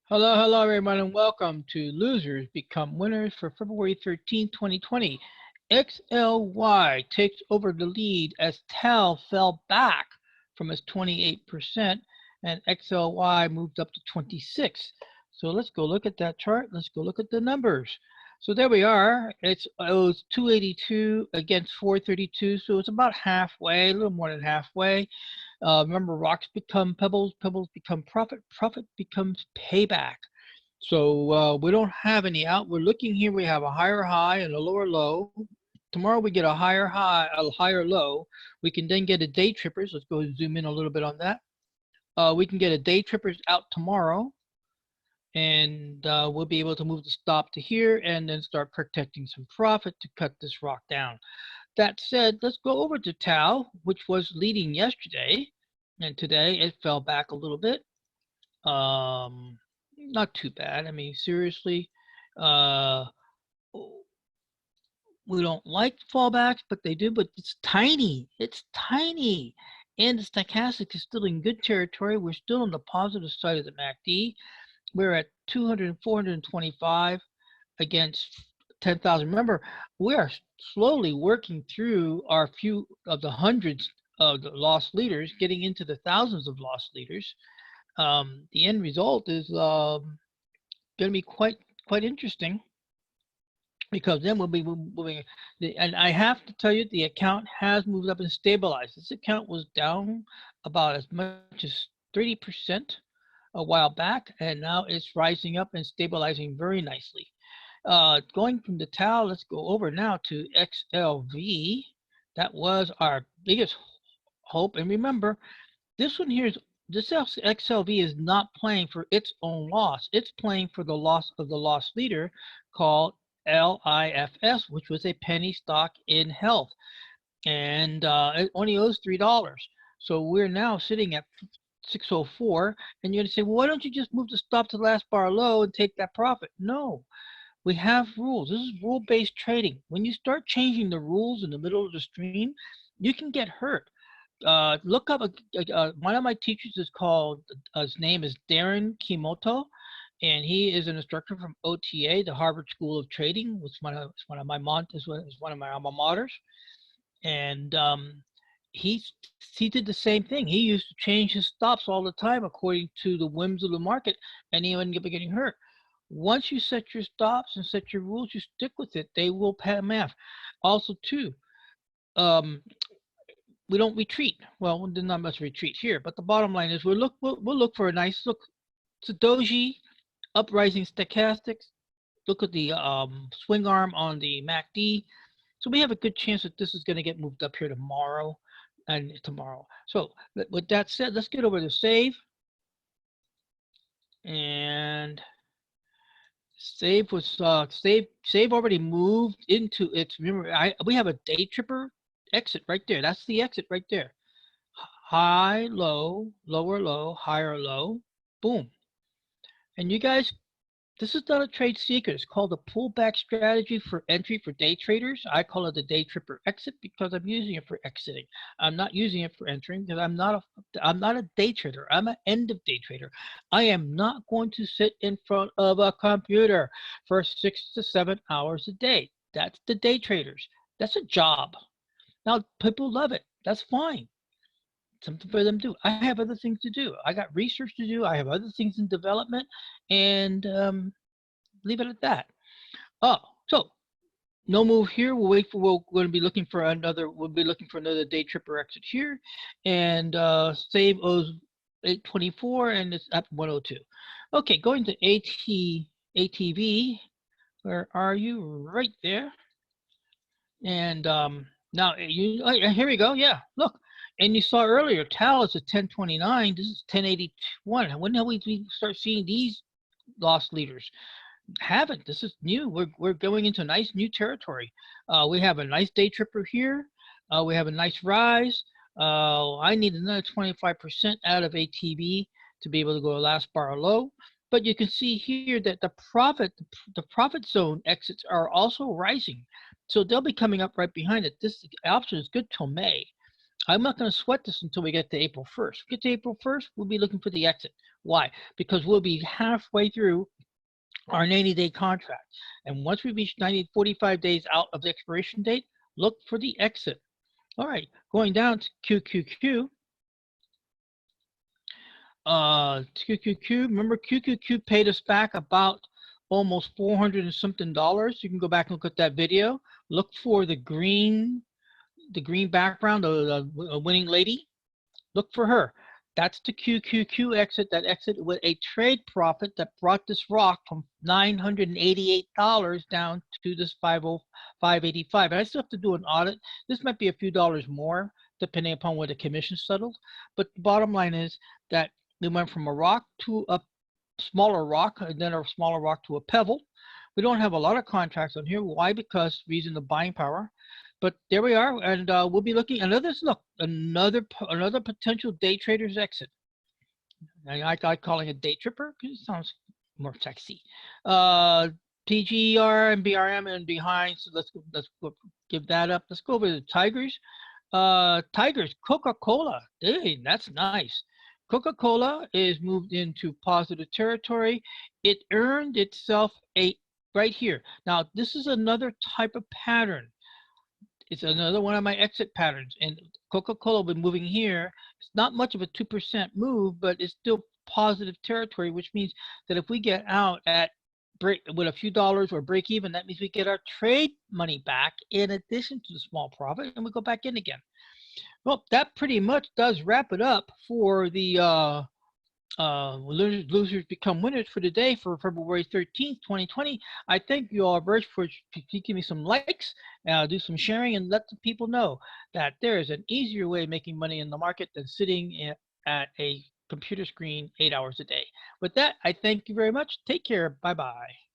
Hello, everyone, and welcome to Losers Become Winners for February 13, 2020. XLY takes over the lead as TAL fell back from its 28%, and XLY moved up to 26. So let's go look at that chart. Let's go look at the numbers. So there we are. It was 282 against 432, so it's about halfway, a little more than halfway. Remember, rocks become pebbles, pebbles become profit, profit becomes payback. So we don't have any out. We're looking here. We have a higher high and a lower low. Tomorrow we get a higher high, a higher low. We can then get a day trippers. Let's go zoom in a little bit on that. We can get a day trippers out tomorrow, and we'll be able to move the stop to here and then start protecting some profit to cut this rock down. That said, let's go over to Tau, which was leading yesterday, and today it fell back a little bit. Not too bad. I mean, seriously, we don't like fallbacks, but they do. But it's tiny. It's tiny, and the stochastic is still in good territory. We're still on the positive side of the MACD. We're at 200, 425 against 10,000. Remember, we are slowly working through our few of the hundreds of the lost leaders, getting into the thousands of lost leaders. The end result is going to be quite interesting, because then we'll be moving. And I have to tell you, the account has moved up and stabilized. This account was down about as much as 30% a while back, and now it's rising up and stabilizing very nicely. Going from the Tau, let's go over now to XLV. That was our biggest hope. And remember, this one here is, this XLV is not playing for its own loss. It's playing for the loss of the lost leader called LIFS, which was a penny stock in health. And it only owes $3. So we're now sitting at 604. And you're going to say, well, why don't you just move the stop to the last bar low and take that profit? No. We have rules. This is rule-based trading. When you start changing the rules in the middle of the stream, you can get hurt. Look up, one of my teachers is called, his name is Darren Kimoto, and he is an instructor from OTA, the Harvard School of Trading, which is one of my alma maters. And he did the same thing. He used to change his stops all the time according to the whims of the market, and he wouldn't be getting hurt. Once you set your stops and set your rules, you stick with it. They will pay math. Also, too, we don't retreat. Well, there's not much retreat here, but the bottom line is we'll look for a nice look. It's a doji, uprising stochastics. Look at the swing arm on the MACD. So we have a good chance that this is going to get moved up here tomorrow and tomorrow. So with that said, let's get over to save. And save was save already moved into its, remember, we have a day tripper exit right there. That's the exit right there. High, low, lower low, higher low, boom. And you guys, this is not a trade secret. It's called a pullback strategy for entry for day traders. I call it the day tripper exit because I'm using it for exiting. I'm not using it for entering because I'm not a day trader. I'm an end of day trader. I am not going to sit in front of a computer for 6 to 7 hours a day. That's the day traders. That's a job. Now, people love it. That's fine. Something for them to do. I have other things to do. I got research to do. I have other things in development, and leave it at that. Oh, so no move here. We're going to be looking for another. We'll be looking for another day tripper exit here, and save owes 824, and it's at 102. Okay, going to ATV. Where are you? Right there. And now here we go. Yeah, look. And you saw earlier, Tal is at 1029. This is 1081. When do we start seeing these lost leaders? Haven't. This is new. We're going into nice new territory. We have a nice day tripper here. We have a nice rise. I need another 25% out of ATB to be able to go last bar low. But you can see here that the profit zone exits are also rising. So they'll be coming up right behind it. This option is good till May. I'm not going to sweat this until we get to April 1st. Get to April 1st, we'll be looking for the exit. Why? Because we'll be halfway through our 90-day contract. And once we reach 45 days out of the expiration date, look for the exit. All right, going down to QQQ. QQQ, remember QQQ paid us back about almost 400 and something dollars. You can go back and look at that video. Look for the green background, the winning lady. Look for her. That's the QQQ exit. That exit with a trade profit that brought this rock from $988 down to this 585. I still have to do an audit. This might be a few dollars more depending upon where the commission settled. But the bottom line is that we went from a rock to a smaller rock, and then a smaller rock to a pebble. We don't have a lot of contracts on here. Why? Because reason of buying power. But there we are, and we'll be looking another potential day trader's exit. I calling it day tripper because it sounds more sexy. PGR and BRM and behind. So let's go give that up. Let's go over to Tigers. Tigers, Coca-Cola. Hey, that's nice. Coca-Cola is moved into positive territory. It earned itself right here. Now this is another type of pattern. It's another one of my exit patterns, and Coca-Cola been moving here. It's not much of a 2% move, but it's still positive territory, which means that if we get out at break with a few dollars or break even, that means we get our trade money back in addition to the small profit, and we go back in again. Well, that pretty much does wrap it up for the losers become winners for today for February 13th, 2020. I thank you all very much for giving me some likes, do some sharing, and let the people know that there is an easier way of making money in the market than sitting at a computer screen 8 hours a day. With that, I thank you very much. Take care. Bye-bye.